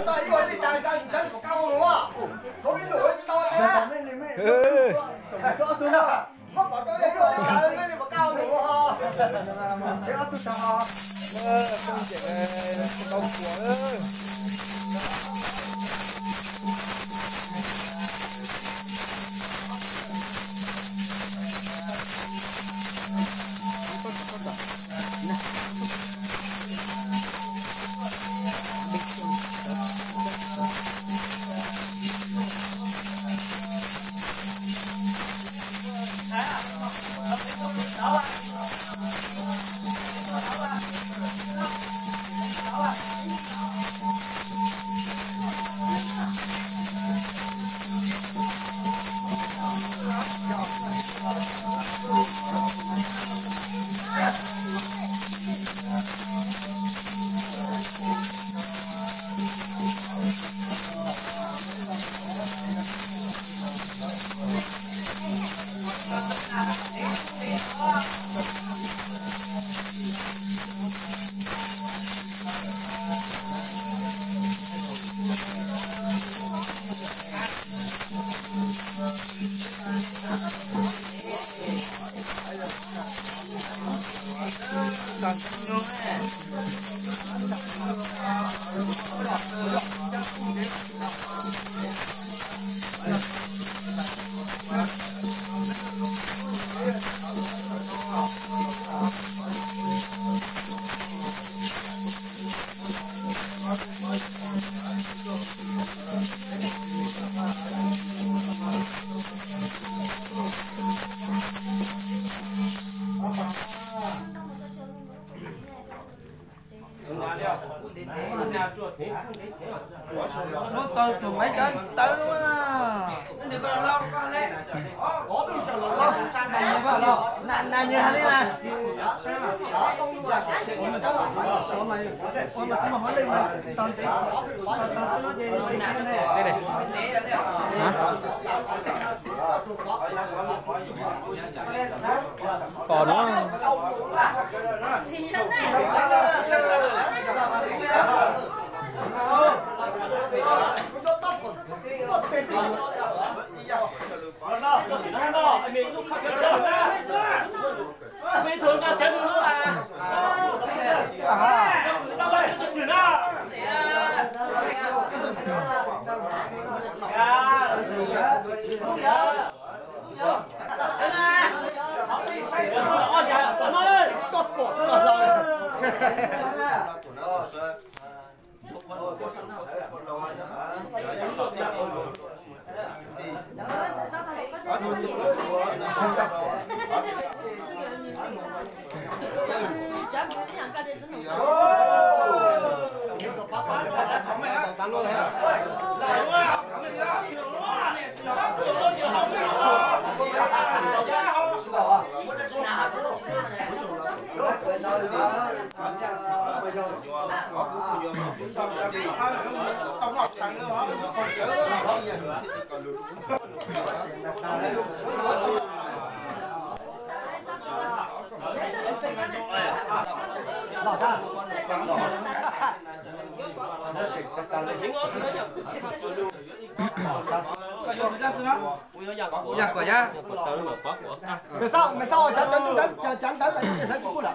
ta以為你真個交我啊！嗰邊路你知道啊？咩？做到啦！我把嗰啲路你你咪交我啊！你阿都得啊！風景誒，到過啦！Nó tao tụi mấy cái tao luôn à. Đừng có lâu con đấy. Có tôi chờ lâu sang này vào lâu. Này như thế này. Ôi mà tôi mà hỏi đi mà. Tao nói gì này. Đây này. Hả? Còn nó bình thường là chân nữa à? Tao bắt chân thử nào? Mày sao chắn tới thấy cũng là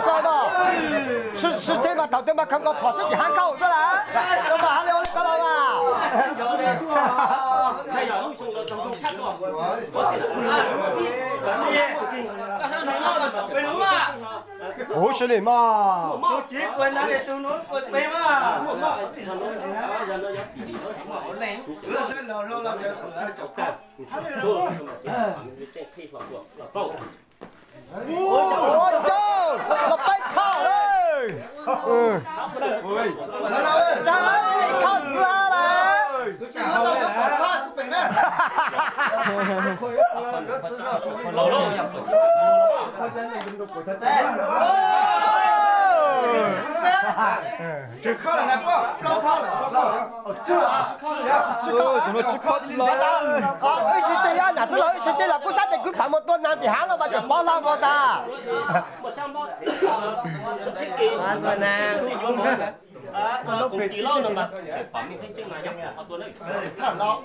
sao đó?是这嘛头先嘛看过跑自己喊口是啦，那么还留你个了嘛？Ủa sao này mà? tôi chỉ quên nó để tôi nói quên bê mà. Bữa sẽ lâu làm cho chọc cả. Ôi trời, là bay khảo ơi. Trời ơi, khảo ra là. Chỉ có tôi có khoa sức bệnh á. Lâu lâu. 这靠了还不？高靠了，这怎么吃靠近了？而且这样哪知道？而且这了不三的股盘么多难的行了吧？就包拉包大。ตัวนะ cùng tỷ lâu nữa mà phẩm mình thấy chừng mà nhập vàoตัวnày thằng đó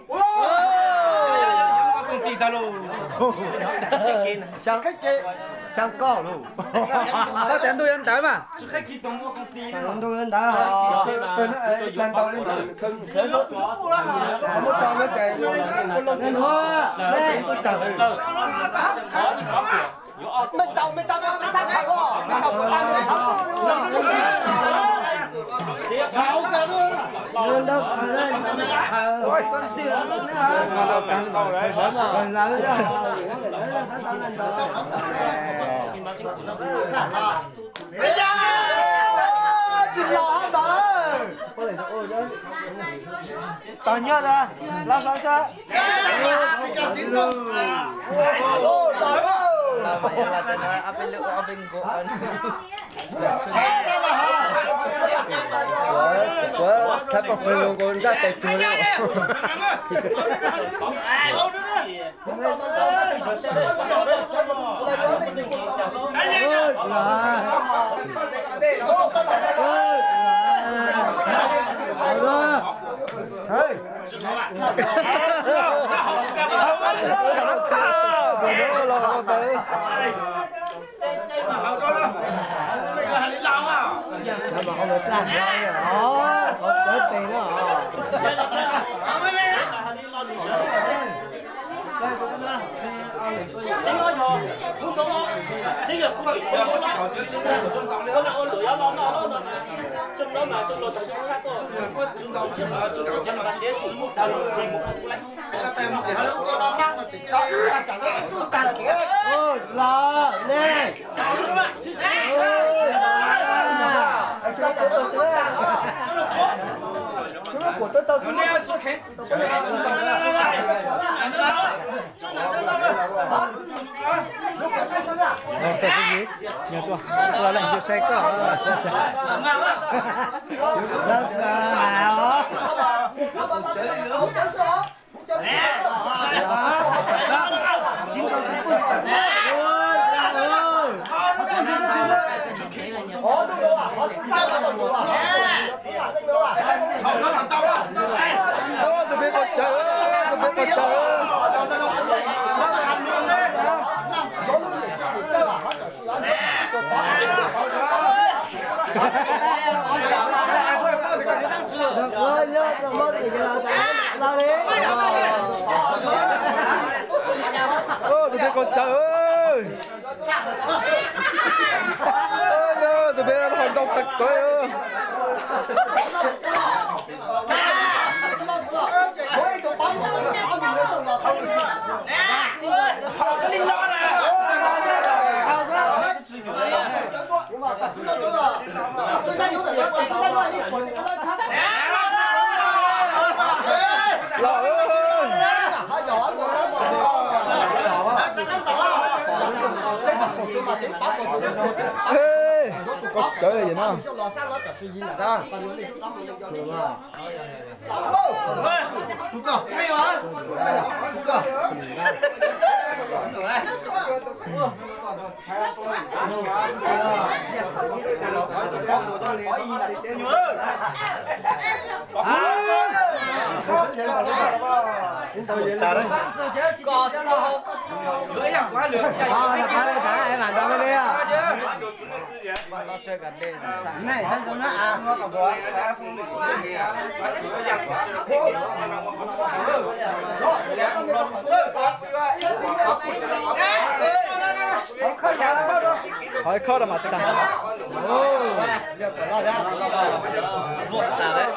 công ty ta luôn sang khách kê sang co luôn có tiền tôi ăn tới mà chứ khách kỳ tổng công ty tôi ăn đã tôi nó đang tao lên mà không khởi tốt không có tao nó chạy lên hoa đây mấy tàu nó sát chạy quá mấy tàu nó đang tháo ra luôn lên đâu lên thôi con tiền nó đâu tăng đâu đấy rồi lấy ra tao lên đó bây giờ chỉ lo hết rồi tao nhớ ra làm sao sao là vậy là tên là apel lu apel go quá chắc có phải luôn con ra tay chuối mà không được làm rồi đó, không tới tiền đó. chính nói thôi, không có, chính là không chỉ có con nào con lửa nó xong đó mà xong rồi thằng khác thôi, nhưng mà chế cũng một đầu thì một không lấy. Lo nè. Của tôi tao cũng nghe chưa khéo. cái gì nhớ tôi là cho xe có Được rồi, nhớ rồi mất thì là đi. ô tôi thấy con trời ơi ôi tôi biết nó không tật coi ơi có trời ơi gì nó đó em làm đâu đây à nó chơi gần đây Này, thân tôi nó à. hỏi khó là mặt ta ruột ra đấy.